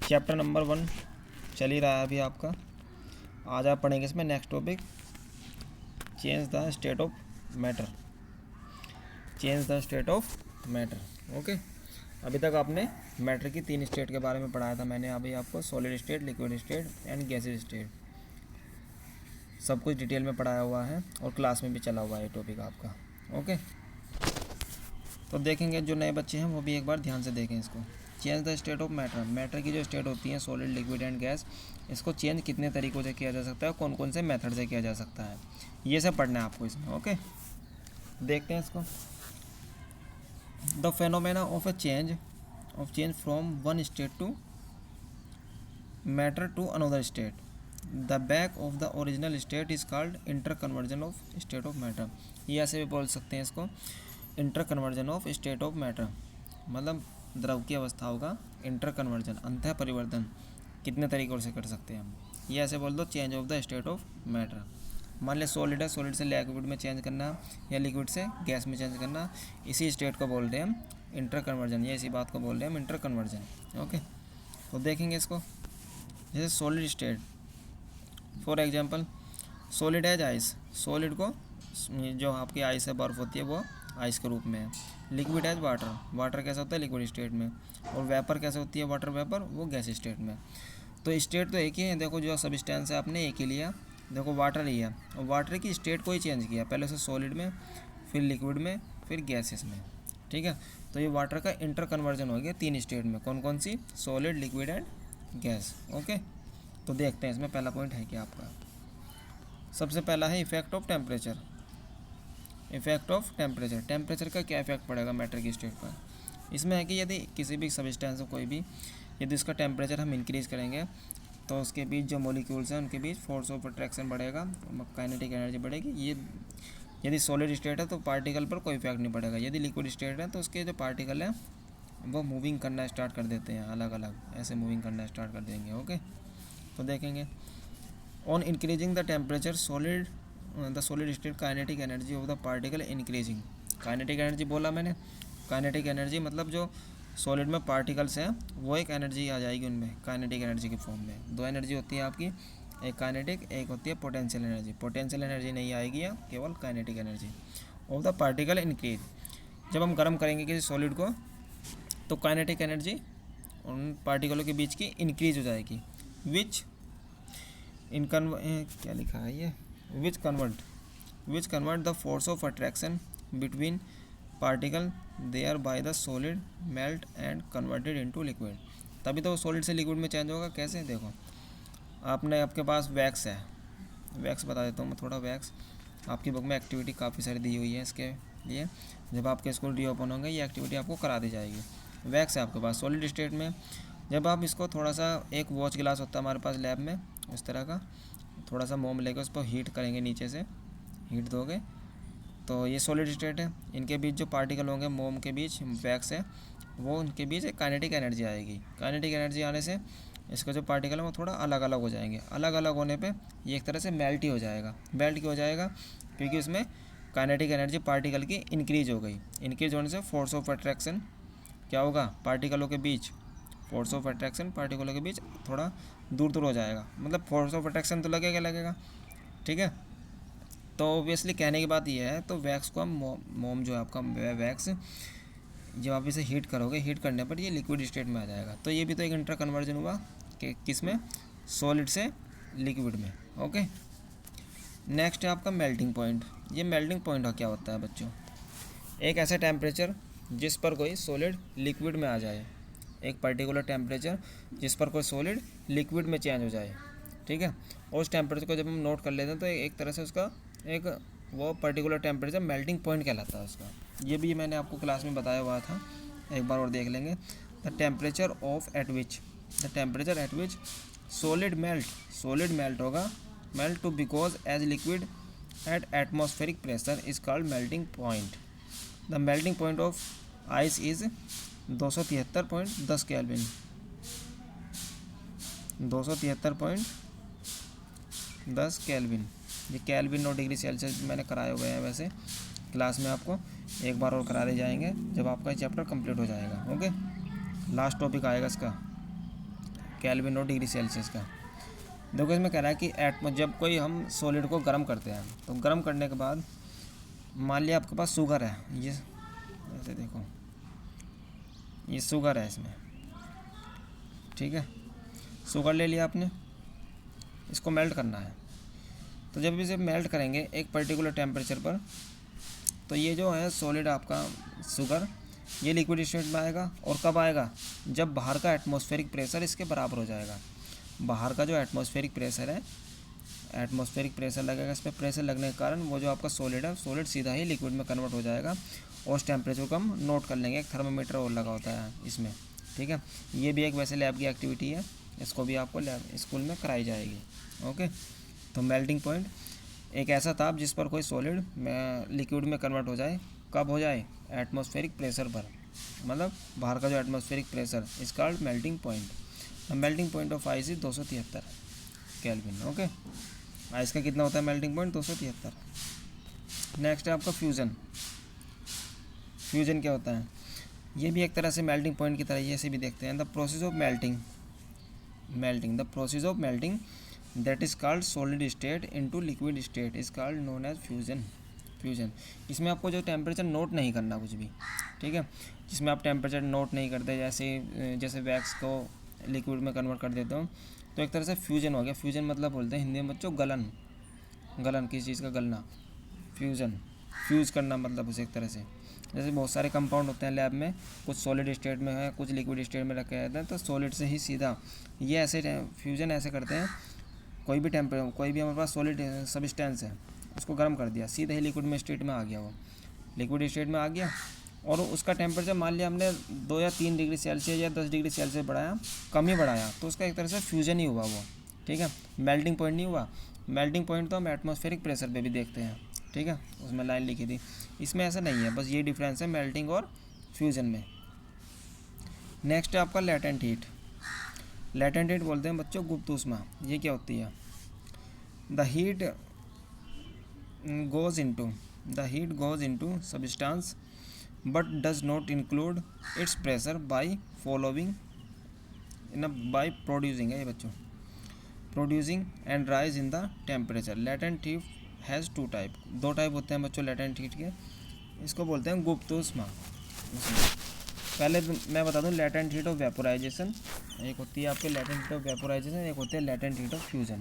Chapter number 1 चल ही रहा है अभी आपका। आज आप पढ़ेंगे इसमें next topic change the state of matter. Change the state of matter. Okay, अभी तक आपने मैटर की 3 स्टेट के बारे में पढ़ाया था मैंने अभी आपको, solid state, liquid state and gases state. सब कुछ डिटेल में पढ़ाया हुआ है और क्लास में भी चला हुआ है टॉपिक आपका। ओके, तो देखेंगे जो नए बच्चे हैं वो भी एक बार ध्यान से देखें इसको। Change the state of matter. Matter की जो स्टेट होती है सॉलिड, लिक्विड एंड गैस, इसको चेंज कितने तरीक़ों से किया जा सकता है, कौन कौन से मेथड से किया जा सकता है, ये सब पढ़ना है आपको इसमें। ओके, देखते हैं इसको। The phenomena of change from one state to matter to another state, the back of the original state is called interconversion of state of matter. ये ऐसे भी बोल सकते हैं इसको, interconversion of state of matter, मतलब द्रव की अवस्थाओं का इंटर कन्वर्जन, अंतः परिवर्तन कितने तरीक़ों से कर सकते हैं हम। ये ऐसे बोल दो, change of the state of matter. मान लिया सॉलिड है, सॉलिड से लिक्विड में चेंज करना या लिक्विड से गैस में चेंज करना, इसी स्टेट को बोल रहे हैं हम इंटर कन्वर्जन, या इसी बात को बोल रहे हैं हम इंटर कन्वर्जन। ओके, तो देखेंगे इसको। जैसे solid state, for example solid as ice, solid को जो आपकी आइस है, बर्फ़ होती है, वो आइस के रूप में है। लिक्विड एज वाटर, वाटर कैसा होता है लिक्विड स्टेट में, और वेपर कैसे होती है वाटर वेपर, वो गैस स्टेट में। तो स्टेट तो एक ही है, देखो जो सब्सटेंस है आपने एक ही लिया, देखो वाटर ही है, और वाटर की स्टेट को ही चेंज किया, पहले से सॉलिड में, फिर लिक्विड में, फिर गैसेस में। ठीक है, तो ये वाटर का इंटर कन्वर्जन हो गया 3 स्टेट में। कौन कौन सी? Solid, liquid and gas. Okay, तो देखते हैं इसमें पहला पॉइंट है क्या आपका। सबसे पहला है effect of temperature. Effect of temperature, temperature का क्या इफेक्ट पड़ेगा मैटर की स्टेट पर। इसमें है कि यदि किसी भी सब्सटेंस कोई भी, यदि उसका टेम्परेचर हम इंक्रीज़ करेंगे तो उसके बीच जो मॉलिक्यूल्स हैं उनके बीच फोर्स ऑफ अट्रैक्शन बढ़ेगा, काइनेटिक एनर्जी बढ़ेगी। ये यदि सॉलिड स्टेट है तो पार्टिकल पर कोई इफेक्ट नहीं पड़ेगा। यदि लिक्विड स्टेट है तो उसके जो पार्टिकल हैं वो मूविंग करना स्टार्ट कर देते हैं, अलग अलग ऐसे मूविंग करना स्टार्ट कर देंगे। ओके, तो देखेंगे on increasing the temperature the solid state kinetic energy of the particle increasing. Kinetic energy बोला मैंने, काइनेटिक एनर्जी मतलब जो सॉलिड में पार्टिकल्स हैं वो एक एनर्जी आ जाएगी उनमें काइनेटिक एनर्जी के फॉर्म में। 2 एनर्जी होती है आपकी, एक काइनेटिक, एक होती है पोटेंशियल एनर्जी। पोटेंशियल एनर्जी नहीं आएगी या केवल kinetic energy of the particle increase. जब हम गर्म करेंगे किसी सॉलिड को तो काइनेटिक एनर्जी उन पार्टिकलों के बीच की इंक्रीज हो जाएगी, विच क्या लिखा है ये, which convert the force of attraction between particle thereby the solid melt and converted into liquid. तभी तो सॉलिड से लिक्विड में चेंज होगा। कैसे? देखो, आपके पास वैक्स है, वैक्स बता देता हूँ मैं थोड़ा। वैक्स आपकी बुक में एक्टिविटी काफ़ी सारी दी हुई है इसके लिए, जब आपके स्कूल रीओपन होंगे ये एक्टिविटी आपको करा दी जाएगी। वैक्स है आपके पास सॉलिड स्टेट में, जब आप इसको थोड़ा सा, एक वॉच ग्लास होता है हमारे पास लैब में इस तरह का, थोड़ा सा मोम लेकर उस पर हीट करेंगे, नीचे से हीट दोगे तो ये सॉलिड स्टेट है। इनके बीच जो पार्टिकल होंगे, मोम के बीच वैक्स है, वो उनके बीच एक काइनेटिक एनर्जी आएगी। काइनेटिक एनर्जी आने से इसका जो पार्टिकल है वो थोड़ा अलग अलग हो जाएंगे। अलग अलग होने पे ये एक तरह से मेल्ट ही हो जाएगा। मेल्ट क्यों हो जाएगा? क्योंकि उसमें काइनेटिक एनर्जी पार्टिकल की इंक्रीज हो गई। इंक्रीज होने से फोर्स ऑफ अट्रैक्शन क्या होगा, पार्टिकलों के बीच, फोर्स ऑफ अट्रैक्शन पार्टिकलों के बीच थोड़ा दूर दूर हो जाएगा। मतलब फोर्स ऑफ अट्रैक्शन तो लगेगा। ठीक है, तो ऑब्वियसली कहने की बात यह है, तो वैक्स को हम मोम जो है आपका वैक्स, जब आप इसे हीट करोगे, हीट करने पर ये लिक्विड स्टेट में आ जाएगा। तो ये भी तो एक इंटर कन्वर्जन हुआ कि किस में, सॉलिड से लिक्विड में। ओके, नेक्स्ट है आपका मेल्टिंग पॉइंट। ये मेल्टिंग पॉइंट क्या होता है बच्चों? एक ऐसा टेम्परेचर जिस पर कोई सॉलिड लिक्विड में आ जाए, एक पर्टिकुलर टेम्परेचर जिस पर कोई सॉलिड लिक्विड में चेंज हो जाए। ठीक है, और उस टेम्परेचर को जब हम नोट कर लेते हैं तो एक तरह से उसका एक वो पर्टिकुलर टेम्परेचर मेल्टिंग पॉइंट कहलाता है उसका। ये भी मैंने आपको क्लास में बताया हुआ था, एक बार और देख लेंगे। The temperature at which solid melt होगा, melt to because as liquid at atmospheric pressure is called melting point. The melting point of ice is 273.10 kelvin. 273.10 kelvin. ये केल्विन और डिग्री सेल्सियस मैंने कराए हुए हैं वैसे क्लास में, आपको एक बार और करा दे जाएंगे जब आपका चैप्टर कंप्लीट हो जाएगा। ओके, लास्ट टॉपिक आएगा इसका। केल्विन और डिग्री सेल्सियस का। देखो इसमें कह रहा है कि जब कोई हम सॉलिड को गर्म करते हैं तो गर्म करने के बाद मान लिया आपके पास शुगर है, ये ऐसे देखो, ये शुगर है इसमें, ठीक है, शुगर ले लिया आपने, इसको मेल्ट करना है। तो जब इसे मेल्ट करेंगे एक पर्टिकुलर टेम्परेचर पर, तो ये जो है सॉलिड आपका शुगर, ये लिक्विड स्टेट में आएगा। और कब आएगा? जब बाहर का एटमॉस्फेरिक प्रेशर इसके बराबर हो जाएगा। बाहर का जो एटमॉस्फेरिक प्रेशर है, एटमॉस्फेरिक प्रेशर लगेगा, इस पर प्रेशर लगने के कारण वो जो आपका सॉलिड है, सॉलिड सीधा ही लिक्विड में कन्वर्ट हो जाएगा। और उस टेम्परेचर को हम नोट कर लेंगे, एक थर्मामीटर और लगा होता है इसमें, ठीक है। ये भी एक वैसे लैब की एक्टिविटी है, इसको भी आपको लैब स्कूल में कराई जाएगी। ओके, तो मेल्टिंग पॉइंट एक ऐसा ताप जिस पर कोई सॉलिड लिक्विड में कन्वर्ट हो जाए। कब हो जाए? एटमॉस्फेरिक प्रेशर पर, मतलब बाहर का जो atmospheric pressure is called melting point. The melting point of ice is 273 kelvin. Okay, ice का कितना होता है मेल्टिंग पॉइंट? 273। नेक्स्ट है आपका फ्यूज़न। फ्यूज़न क्या होता है? ये भी एक तरह से मेल्टिंग पॉइंट की तरह, ऐसे भी देखते हैं। The process of the process of melting that is called solid state into liquid state is called known as fusion. इसमें आपको जो टेम्परेचर नोट नहीं करना कुछ भी, ठीक है, जिसमें आप टेम्परेचर नोट नहीं करते, जैसे वैक्स को लिक्विड में कन्वर्ट कर देते हो, तो एक तरह से फ्यूज़न हो गया। फ्यूज़न मतलब बोलते हैं हिंदी में बच्चों गलन किसी चीज़ का गलना, फ्यूज़ करना मतलब उसे एक तरह से। जैसे बहुत सारे कंपाउंड होते हैं लैब में, कुछ सॉलिड स्टेट में है, कुछ लिक्विड स्टेट में रखे जाते हैं, तो सॉलिड से ही सीधा ये ऐसे फ्यूज़न ऐसे करते हैं। कोई भी हमारे पास सॉलिड सब्सटेंस है, उसको गर्म कर दिया, सीधा ही लिक्विड में स्टेट में आ गया, वो लिक्विड स्टेट में आ गया। और उसका टेम्परेचर मान लिया हमने 2 या 3 डिग्री सेल्सियस या 10 डिग्री सेल्सियस बढ़ाया, कम ही बढ़ाया, तो उसका एक तरह से फ्यूज़न ही हुआ वो, ठीक है, मेल्टिंग पॉइंट नहीं हुआ। मेल्टिंग पॉइंट तो हम एटमॉस्फेरिक प्रेशर पे भी देखते हैं, ठीक है, उसमें लाइन लिखी थी। इसमें ऐसा नहीं है, बस ये डिफरेंस है मेल्टिंग और फ्यूज़न में। नेक्स्ट है आपका लेटेंट हीट। लेटेंट हीट बोलते हैं बच्चों गुप्त ऊष्मा। ये क्या होती है? The heat goes into substance but does not include its pressure by producing है ये बच्चों, producing and rise in the temperature. latent heat has 2 type, 2 type होते हैं बच्चों latent heat के। इसको बोलते हैं गुप्त ऊष्मा। पहले मैं बता दूं latent heat of vaporization, एक होती है आपके latent heat of vaporization, एक होती है latent heat of fusion।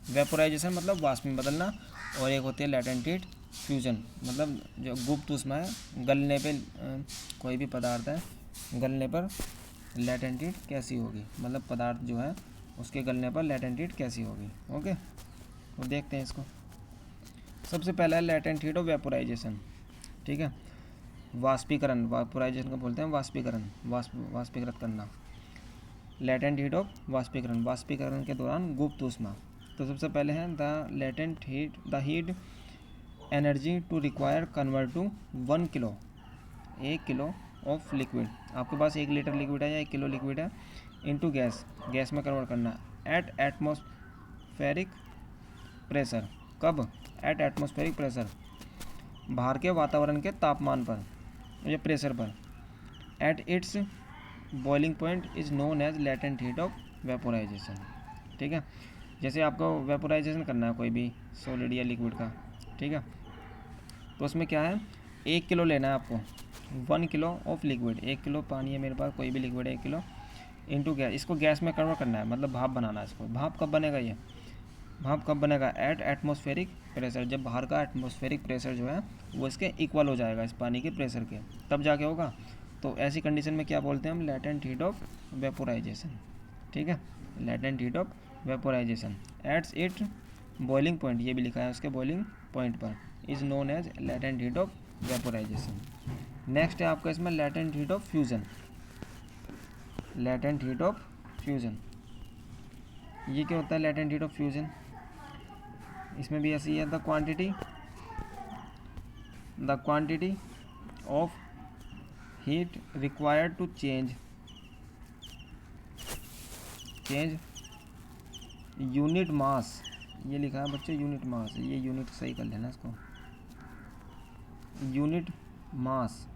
Vaporisation मतलब वाष्प में बदलना, और एक होती है लेटेंट हीट फ्यूजन, मतलब जो गुप्त ऊष्मा है, गलने पे कोई भी पदार्थ है गलने पर लेटेंट हीट कैसी होगी, मतलब पदार्थ जो है उसके गलने पर लेटेंट हीट कैसी होगी। ओके, तो देखते हैं इसको। सबसे पहला है लेटेंट हीट ऑफ वेपोराइजेशन, ठीक है, वाष्पीकरण। वेपोराइजेशन को बोलते हैं वाष्पीकरण, वाष्पीकृत करना। लेटेंट हीट ऑफ वाष्पीकरण के दौरान गुप्त ऊष्मा। तो सबसे पहले है the heat energy to require convert to 1 kilo, 1 kilo of liquid. आपके पास 1 लीटर लिक्विड है या 1 किलो लिक्विड है, इनटू गैस में कन्वर्ट करना एट एटमॉस्फेरिक प्रेशर। कब? एट एटमॉस्फेरिक प्रेशर, बाहर के वातावरण के तापमान पर या प्रेशर पर। At its boiling point is known as latent heat of vaporisation, ठीक है। जैसे आपको वेपोराइजेशन करना है कोई भी सॉलिड या लिक्विड का, ठीक है, तो उसमें क्या है, 1 किलो लेना है आपको, 1 किलो ऑफ लिक्विड, 1 किलो पानी है मेरे पास, कोई भी लिक्विड है 1 किलो, इनटू गैस, इसको गैस में कन्वर्ट करना है, मतलब भाप बनाना है इसको। भाप कब बनेगा? भाप कब बनेगा? एट एटमॉस्फेरिक प्रेशर, जब बाहर का एटमॉस्फेरिक प्रेशर जो है वो इसके इक्वल हो जाएगा इस पानी के प्रेशर के, तब जाके होगा। तो ऐसी कंडीशन में क्या बोलते हैं हम? लेटेंट हीट ऑफ वेपोराइजेशन, ठीक है, latent heat of vaporization its it boiling point, ये भी लिखा है उसके बॉइलिंग पॉइंट पर, is known as latent heat of vaporization. Next है आपका इसमें latent heat of fusion. Latent heat of fusion, ये क्या होता है लेटेंट हीट ऑफ फ्यूज़न? इसमें भी ऐसी है, the quantity of heat required to change unit mass, ये लिखा है बच्चे यूनिट मास, ये यूनिट सही कर लेना इसको, unit mass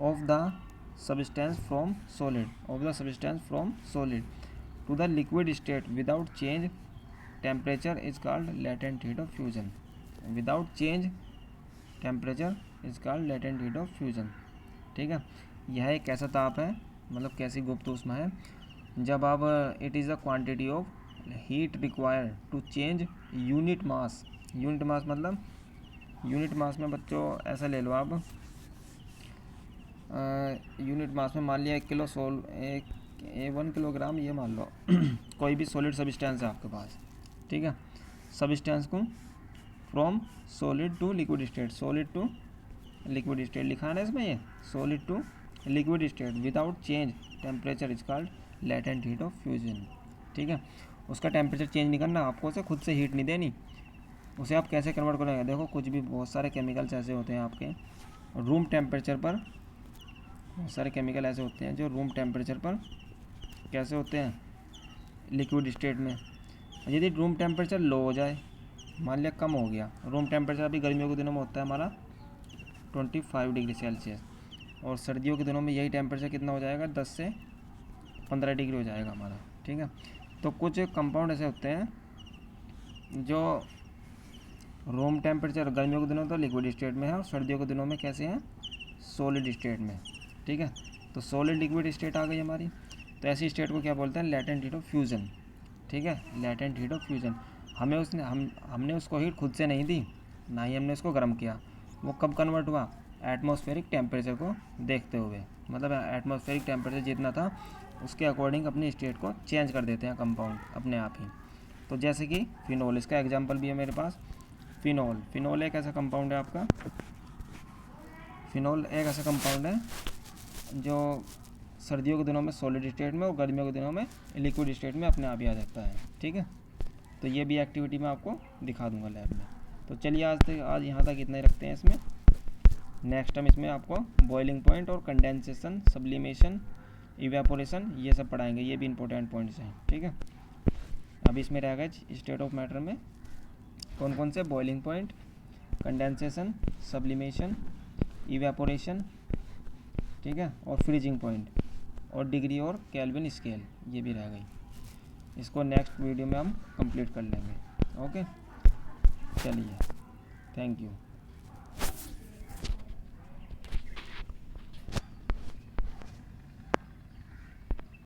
of the substance from solid, to the liquid state without change temperature is called latent heat of fusion. Without change temperature is called latent heat of fusion. ठीक है, यह एक ऐसा ताप है, मतलब कैसी गुप्त ऊष्मा है, जब आप it is a quantity of heat required to change unit mass. Unit mass मतलब, यूनिट मास में बच्चों ऐसा ले लो आप, यूनिट मास में मान लिया 1 किलो सोल, 1 किलोग्राम, ये मान लो कोई भी सॉलिड सब्सटेंस है आपके पास, ठीक है, सब्सटेंस को from solid to liquid state, solid to liquid state लिखा है ना इसमें, ये solid to liquid state without change temperature is called latent heat of fusion. ठीक है, उसका टेम्परेचर चेंज नहीं करना आपको, उसे खुद से हीट नहीं देनी, उसे आप कैसे कन्वर्ट करेंगे। देखो कुछ भी, बहुत सारे केमिकल्स ऐसे होते हैं आपके रूम टेम्परेचर पर, बहुत सारे केमिकल ऐसे होते हैं जो रूम टेम्परेचर पर कैसे होते हैं, लिक्विड स्टेट में। यदि रूम टेम्परेचर लो हो जाए, मान लिया कम हो गया, रूम टेम्परेचर अभी गर्मियों के दिनों में होता है हमारा 25 डिग्री सेल्सियस, और सर्दियों के दिनों में यही टेम्परेचर कितना हो जाएगा, 10 से 15 डिग्री हो जाएगा हमारा। ठीक है, तो कुछ कंपाउंड ऐसे होते हैं जो रूम टेम्परेचर गर्मियों के दिनों तो लिक्विड स्टेट में है, और सर्दियों के दिनों में कैसे हैं, सॉलिड स्टेट में। ठीक है, तो सॉलिड लिक्विड स्टेट आ गई हमारी, तो ऐसी स्टेट को क्या बोलते हैं, लेटेंट हीट ऑफ फ्यूजन। ठीक है, लेटेंट हीट ऑफ फ्यूजन। हमने उसको हीट खुद से नहीं दी, ना ही हमने उसको गर्म किया, वो कब कन्वर्ट हुआ, एटमॉस्फेरिक टेम्परेचर को देखते हुए, मतलब एटमॉस्फेरिक टेम्परेचर जितना था उसके अकॉर्डिंग अपनी स्टेट को चेंज कर देते हैं कंपाउंड अपने आप ही। तो जैसे कि फिनॉल, इसका एग्जांपल भी है मेरे पास। फिनॉल एक ऐसा कंपाउंड है आपका, फिनॉल एक ऐसा कंपाउंड है जो सर्दियों के दिनों में सॉलिड स्टेट में और गर्मियों के दिनों में लिक्विड स्टेट में अपने आप ही आ जाता है। ठीक है, तो ये भी एक्टिविटी मैं आपको दिखा दूंगा लैब में। तो चलिए आज यहाँ तक इतना ही रखते हैं इसमें। नेक्स्ट टाइम इसमें आपको बॉइलिंग पॉइंट और कंडेंसेशन, सब्लिमेशन, इवेपोरेशन, ये सब पढ़ाएंगे, ये भी इंपॉर्टेंट पॉइंट्स हैं। ठीक है, अभी इसमें रह गए स्टेट ऑफ मैटर में कौन कौन से, boiling point, condensation, sublimation, evaporation, ठीक है, और फ्रीजिंग पॉइंट, और डिग्री और केल्विन स्केल, ये भी रह गई। इसको नेक्स्ट वीडियो में हम कंप्लीट कर लेंगे। ओके, चलिए, थैंक यू।